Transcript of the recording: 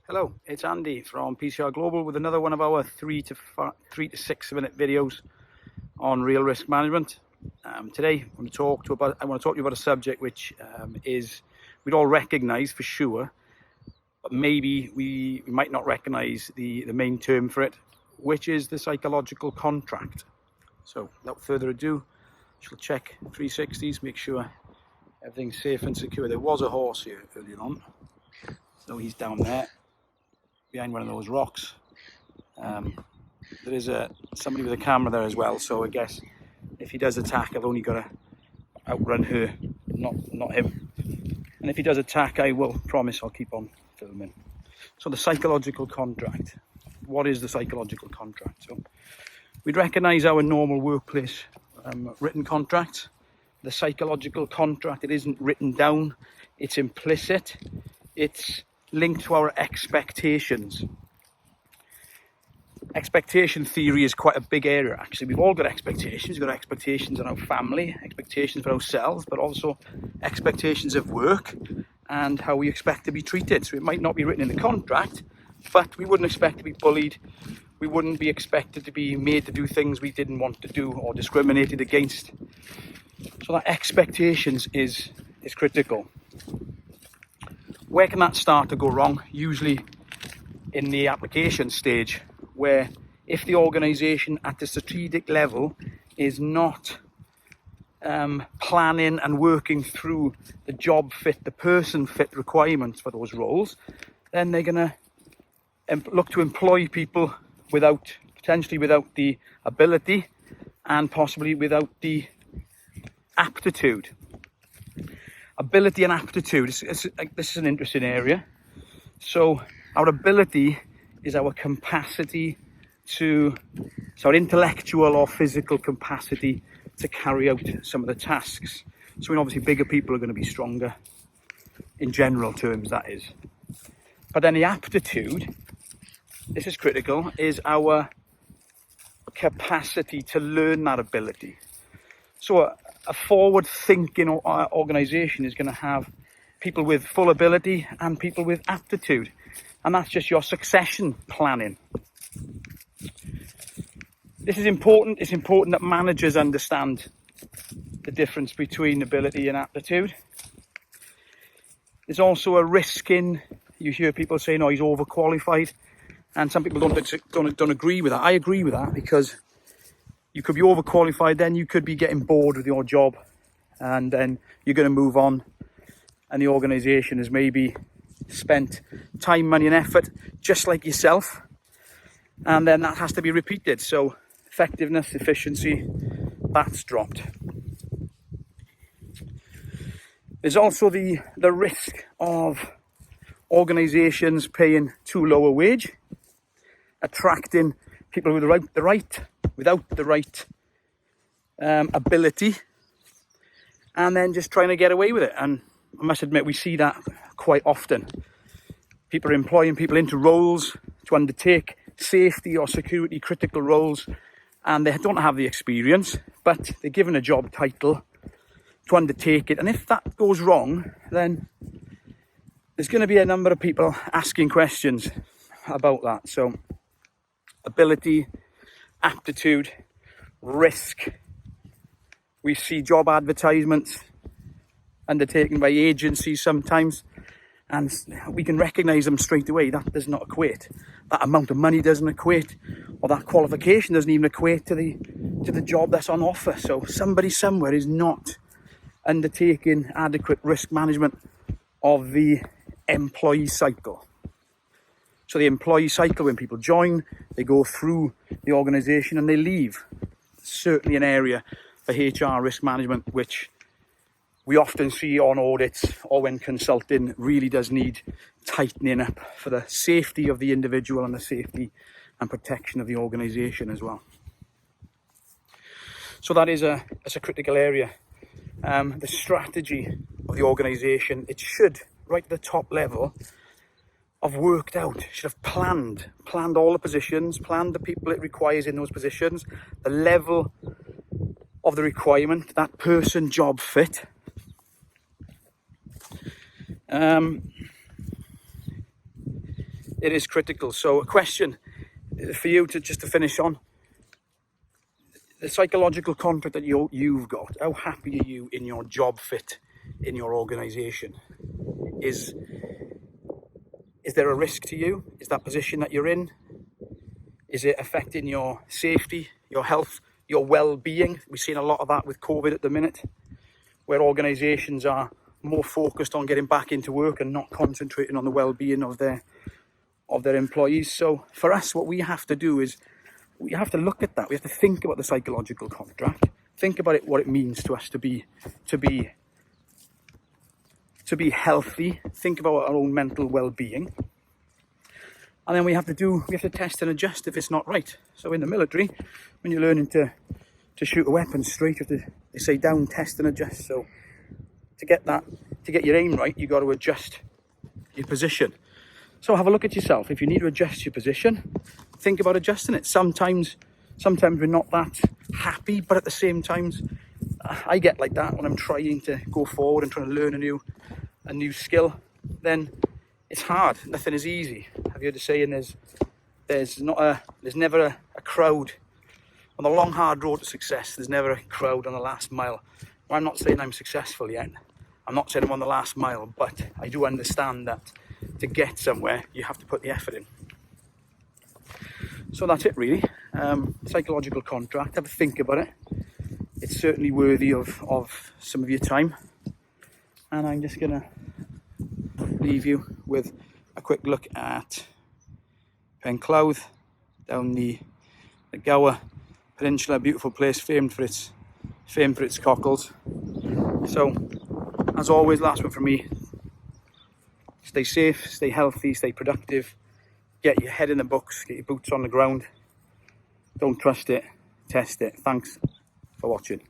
Hello, it's Andy from PCR Global with another one of our 3 to 6 minute videos on real risk management. Today I want to talk to you about a subject which is we'd all recognise for sure, but maybe we might not recognise the main term for it, which is the psychological contract. So without further ado, she'll check 360s, make sure everything's safe and secure. There was a horse here earlier on, so he's down there behind one of those rocks. There is somebody with a camera there as well, so I guess if he does attack, I've only got to outrun her, not him. And if he does attack, I will promise I'll keep on filming. So the psychological contract. What is the psychological contract? So we'd recognise our normal workplace written contract. The psychological contract, it isn't written down, it's implicit, it's linked to our expectations. Expectation theory is quite a big area actually. We've all got expectations. We've got expectations in our family, expectations for ourselves, but also expectations of work and how we expect to be treated. So it might not be written in the contract, but we wouldn't expect to be bullied. We wouldn't be expected to be made to do things we didn't want to do or discriminated against. So that expectations is critical. Where can that start to go wrong? Usually in the application stage, where if the organisation at the strategic level is not planning and working through the job fit, the person fit requirements for those roles, then they're going to look to employ people potentially without the ability and possibly without the aptitude. Ability and aptitude, this is an interesting area. So our ability is our capacity our intellectual or physical capacity to carry out some of the tasks. So obviously bigger people are going to be stronger in general terms, that is. But then the aptitude, this is critical, is our capacity to learn that ability. So a forward-thinking organisation is going to have people with full ability and people with aptitude. And that's just your succession planning. This is important. It's important that managers understand the difference between ability and aptitude. There's also a risk in, you hear people saying, oh, he's overqualified. And some people don't agree with that. I agree with that because you could be overqualified, then you could be getting bored with your job and then you're going to move on and the organisation has maybe spent time, money and effort just like yourself, and then that has to be repeated. So effectiveness, efficiency, that's dropped. There's also the risk of organisations paying too low a wage, attracting people without the right ability, and then just trying to get away with it. And I must admit, we see that quite often. People are employing people into roles to undertake safety or security critical roles, and they don't have the experience, but they're given a job title to undertake it. And if that goes wrong, then there's going to be a number of people asking questions about that. So ability, aptitude, risk. We see job advertisements undertaken by agencies sometimes, and we can recognise them straight away. That does not equate. That amount of money doesn't equate, or that qualification doesn't even equate to the job that's on offer. So somebody somewhere is not undertaking adequate risk management of the employee cycle. So the employee cycle, when people join, they go through the organisation and they leave. Certainly an area for HR risk management which we often see on audits or when consulting really does need tightening up for the safety of the individual and the safety and protection of the organisation as well. So that's a critical area. The strategy of the organisation, it should, right at the top level, have worked out, should have planned all the positions, planned the people it requires in those positions, the level of the requirement, that person job fit. It is critical. So a question for you to finish on. The psychological contract that you've got, how happy are you in your job fit in your organisation? Is there a risk to you? Is that position that you're in? Is it affecting your safety, your health, your well-being? We've seen a lot of that with COVID at the minute, where organisations are more focused on getting back into work and not concentrating on the well-being of their employees. So for us, what we have to do is we have to look at that. We have to think about the psychological contract, think about it, what it means to us to be healthy, think about our own mental well-being. And then we have to test and adjust if it's not right. So in the military, when you're learning to shoot a weapon straight, they say down, test and adjust. So to get your aim right, you've got to adjust your position. So have a look at yourself. If you need to adjust your position, think about adjusting it. Sometimes we're not that happy, but at the same time, I get like that when I'm trying to go forward and trying to learn a new skill. Then it's hard. Nothing is easy. Have you heard the saying? There's never a crowd on the long hard road to success. There's never a crowd on the last mile. Well, I'm not saying I'm successful yet. I'm not saying I'm on the last mile, but I do understand that to get somewhere, you have to put the effort in. So that's it, really. Psychological contract. Have a think about it. It's certainly worthy of some of your time. And I'm just gonna leave you with a quick look at Penclouth down the Gower Peninsula. Beautiful place, famed for its cockles. So, as always, last one from me. Stay safe, stay healthy, stay productive. Get your head in the books, get your boots on the ground. Don't trust it, test it. Thanks for watching.